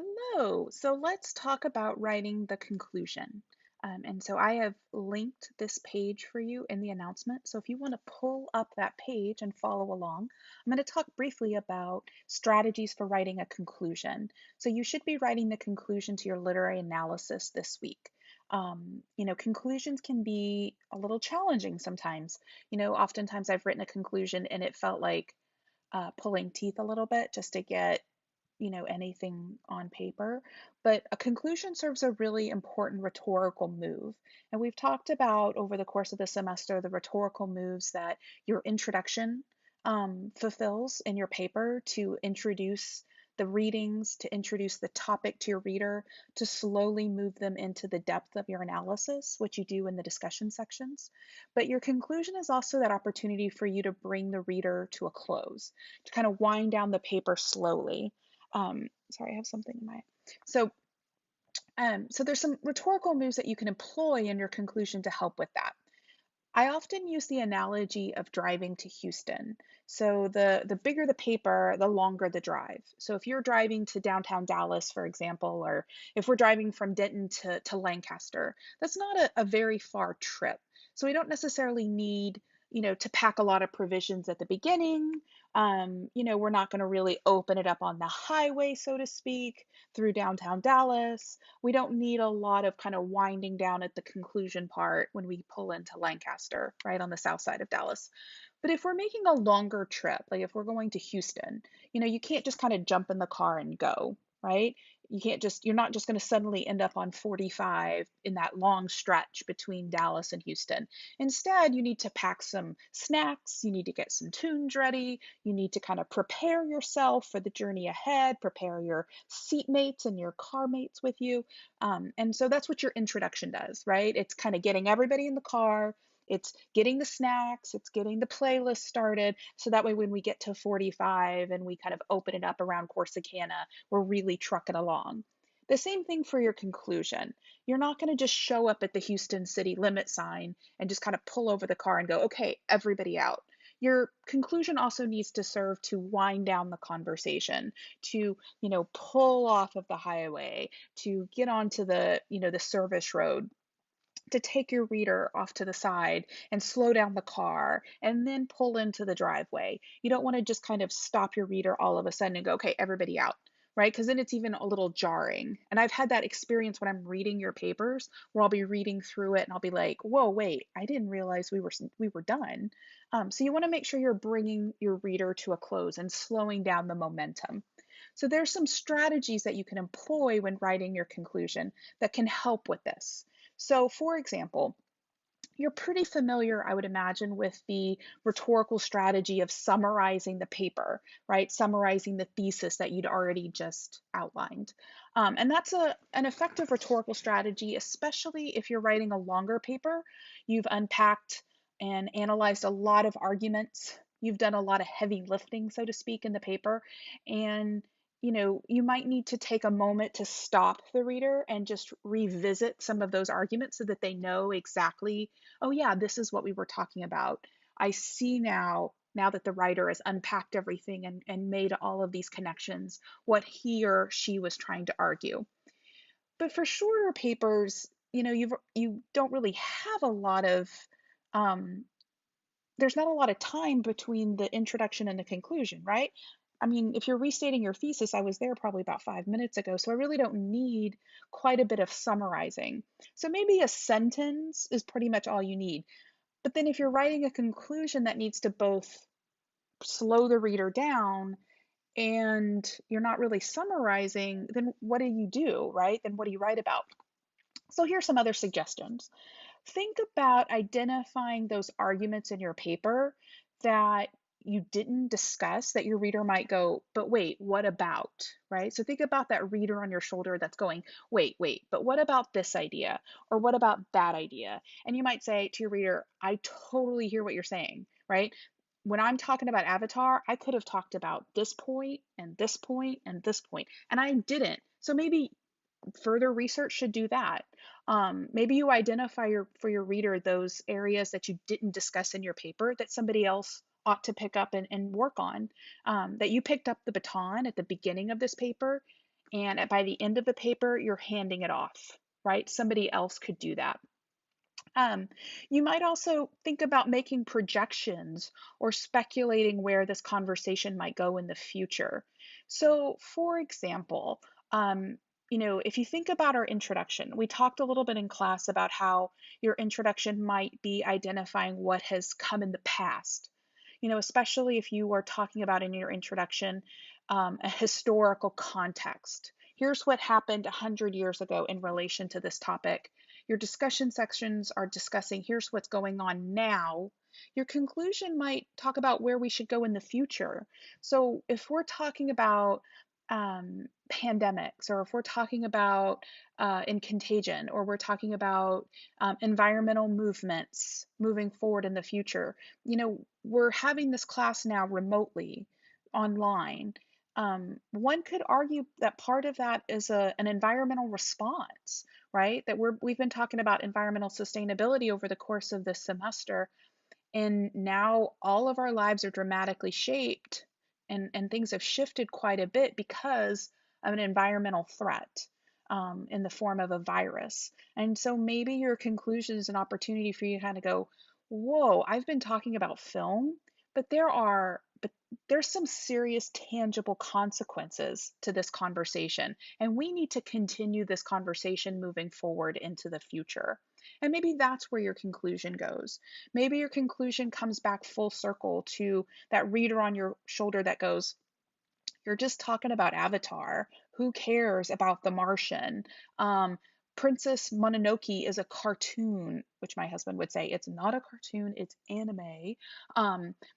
Hello. So let's talk about writing the conclusion. And so I have linked this page for you in the announcement. So if you want to pull up that page and follow along, I'm going to talk briefly about strategies for writing a conclusion. So you should be writing the conclusion to your literary analysis this week. Conclusions can be a little challenging sometimes. Oftentimes I've written a conclusion and it felt like pulling teeth a little bit just to get anything on paper, but a conclusion serves a really important rhetorical move. And we've talked about over the course of the semester the rhetorical moves that your introduction fulfills in your paper to introduce the readings, to introduce the topic to your reader, to slowly move them into the depth of your analysis, which you do in the discussion sections. But your conclusion is also that opportunity for you to bring the reader to a close, to kind of wind down the paper slowly. Sorry, I have something in my. So, so there's some rhetorical moves that you can employ in your conclusion to help with that. I often use the analogy of driving to Houston. So the bigger the paper, the longer the drive. So if you're driving to downtown Dallas, for example, or if we're driving from Denton to Lancaster, that's not a very far trip. So we don't necessarily need, to pack a lot of provisions at the beginning. We're not going to really open it up on the highway, so to speak, through downtown Dallas. We don't need a lot of kind of winding down at the conclusion part when we pull into Lancaster, right on the south side of Dallas. But if we're making a longer trip, like if we're going to Houston, you can't just kind of jump in the car and go, right? You're not just going to suddenly end up on 45 in that long stretch between Dallas and Houston. Instead, you need to pack some snacks, you need to get some tunes ready, you need to kind of prepare yourself for the journey ahead, prepare your seatmates and your car mates with you. And so that's what your introduction does, right? It's kind of getting everybody in the car, it's getting the snacks, it's getting the playlist started. So that way, when we get to 45 and we kind of open it up around Corsicana, we're really trucking along. The same thing for your conclusion. You're not going to just show up at the Houston city limit sign and just kind of pull over the car and go, okay, everybody out. Your conclusion also needs to serve to wind down the conversation, to, pull off of the highway, to get onto the service road, to take your reader off to the side and slow down the car and then pull into the driveway. You don't want to just kind of stop your reader all of a sudden and go, okay, everybody out, right? Because then it's even a little jarring. And I've had that experience when I'm reading your papers where I'll be reading through it and I'll be like, whoa, wait, I didn't realize we were done. So you want to make sure you're bringing your reader to a close and slowing down the momentum. So there's some strategies that you can employ when writing your conclusion that can help with this. So, for example, you're pretty familiar, I would imagine, with the rhetorical strategy of summarizing the paper, right? Summarizing the thesis that you'd already just outlined. And that's an effective rhetorical strategy, especially if you're writing a longer paper. You've unpacked and analyzed a lot of arguments. You've done a lot of heavy lifting, so to speak, in the paper. And you might need to take a moment to stop the reader and just revisit some of those arguments so that they know exactly, oh yeah, this is what we were talking about. I see now that the writer has unpacked everything and made all of these connections, what he or she was trying to argue. But for shorter papers, you don't really have a lot of um, there's not a lot of time between the introduction and the conclusion, right? I mean, if you're restating your thesis, I was there probably about 5 minutes ago, so I really don't need quite a bit of summarizing. So maybe a sentence is pretty much all you need. But then if you're writing a conclusion that needs to both slow the reader down and you're not really summarizing, then what do, right? Then what do you write about? So here's some other suggestions. Think about identifying those arguments in your paper that you didn't discuss that your reader might go, but wait, what about, right? So think about that reader on your shoulder that's going, wait, but what about this idea? Or what about that idea? And you might say to your reader, I totally hear what you're saying, right? When I'm talking about Avatar, I could have talked about this point and this point and this point, and I didn't. So maybe further research should do that. Maybe you identify for your reader those areas that you didn't discuss in your paper that somebody else ought to pick up and work on. That you picked up the baton at the beginning of this paper and by the end of the paper, you're handing it off, right? Somebody else could do that. Um, you might also think about making projections or speculating where this conversation might go in the future. So, for example, um, if you think about our introduction, we talked a little bit in class about how your introduction might be identifying what has come in the past. Especially if you are talking about in your introduction a historical context. Here's what happened 100 years ago in relation to this topic. Your discussion sections are discussing here's what's going on now. Your conclusion might talk about where we should go in the future. So if we're talking about pandemics, or if we're talking about in contagion, or we're talking about environmental movements moving forward in the future, we're having this class now remotely online. One could argue that part of that is an environmental response, right? That we've been talking about environmental sustainability over the course of this semester, and now all of our lives are dramatically shaped, and things have shifted quite a bit because of an environmental threat in the form of a virus. And so maybe your conclusion is an opportunity for you to kind of go, whoa, I've been talking about film, but there's some serious tangible consequences to this conversation, and we need to continue this conversation moving forward into the future. And maybe that's where your conclusion goes. Maybe your conclusion comes back full circle to that reader on your shoulder that goes, you're just talking about Avatar. Who cares about The Martian? Um, Princess Mononoke is a cartoon, which my husband would say it's not a cartoon, it's anime.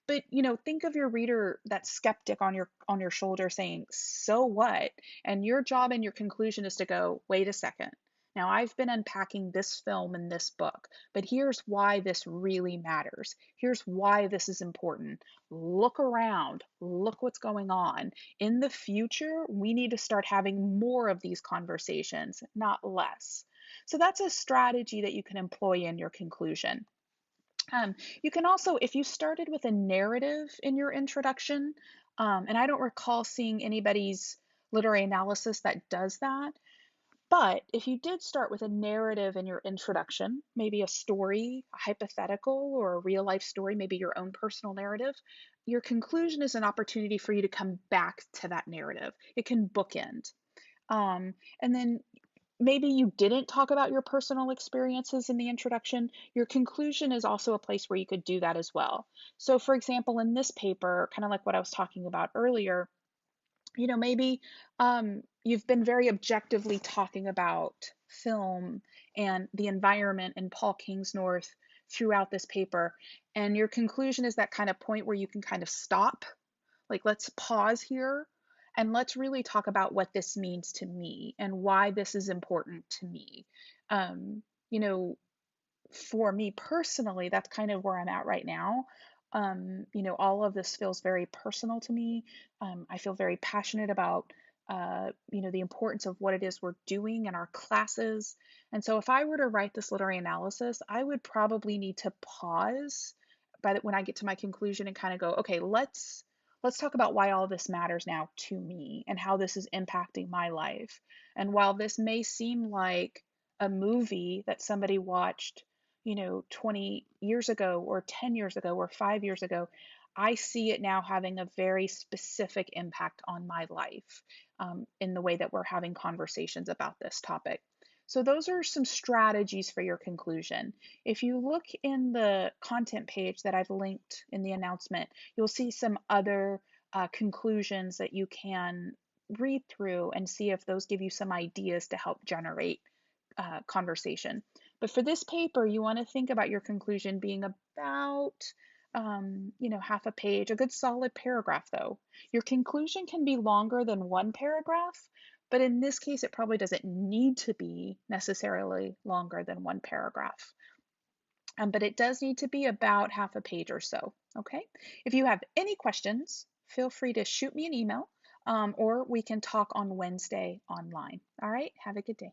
But think of your reader, that skeptic on your shoulder saying, "So what?" And your job and your conclusion is to go, "Wait a second. Now I've been unpacking this film and this book, but here's why this really matters. Here's why this is important. Look around. Look what's going on. In the future, we need to start having more of these conversations, not less." So that's a strategy that you can employ in your conclusion. You can also, if you started with a narrative in your introduction, and I don't recall seeing anybody's literary analysis that does that, but if you did start with a narrative in your introduction, maybe a story, a hypothetical, or a real life story, maybe your own personal narrative, your conclusion is an opportunity for you to come back to that narrative. It can bookend. And then maybe you didn't talk about your personal experiences in the introduction. Your conclusion is also a place where you could do that as well. So, for example, in this paper, kind of like what I was talking about earlier, maybe you've been very objectively talking about film and the environment in Paul Kingsnorth throughout this paper, and your conclusion is that kind of point where you can kind of stop, like, let's pause here and let's really talk about what this means to me and why this is important to me. um, you know for me personally, that's kind of where I'm at right now. All of this feels very personal to me. I feel very passionate about, the importance of what it is we're doing in our classes. And so, if I were to write this literary analysis, I would probably need to pause when I get to my conclusion and kind of go, okay, let's talk about why all this matters now to me and how this is impacting my life. And while this may seem like a movie that somebody watched 20 years ago or 10 years ago or 5 years ago, I see it now having a very specific impact on my life, in the way that we're having conversations about this topic. So, those are some strategies for your conclusion. If you look in the content page that I've linked in the announcement, you'll see some other conclusions that you can read through and see if those give you some ideas to help generate conversation. But for this paper, you want to think about your conclusion being about, half a page, a good solid paragraph though. Your conclusion can be longer than one paragraph, but in this case, it probably doesn't need to be necessarily longer than one paragraph. But it does need to be about half a page or so, okay? If you have any questions, feel free to shoot me an email, or we can talk on Wednesday online. All right, have a good day.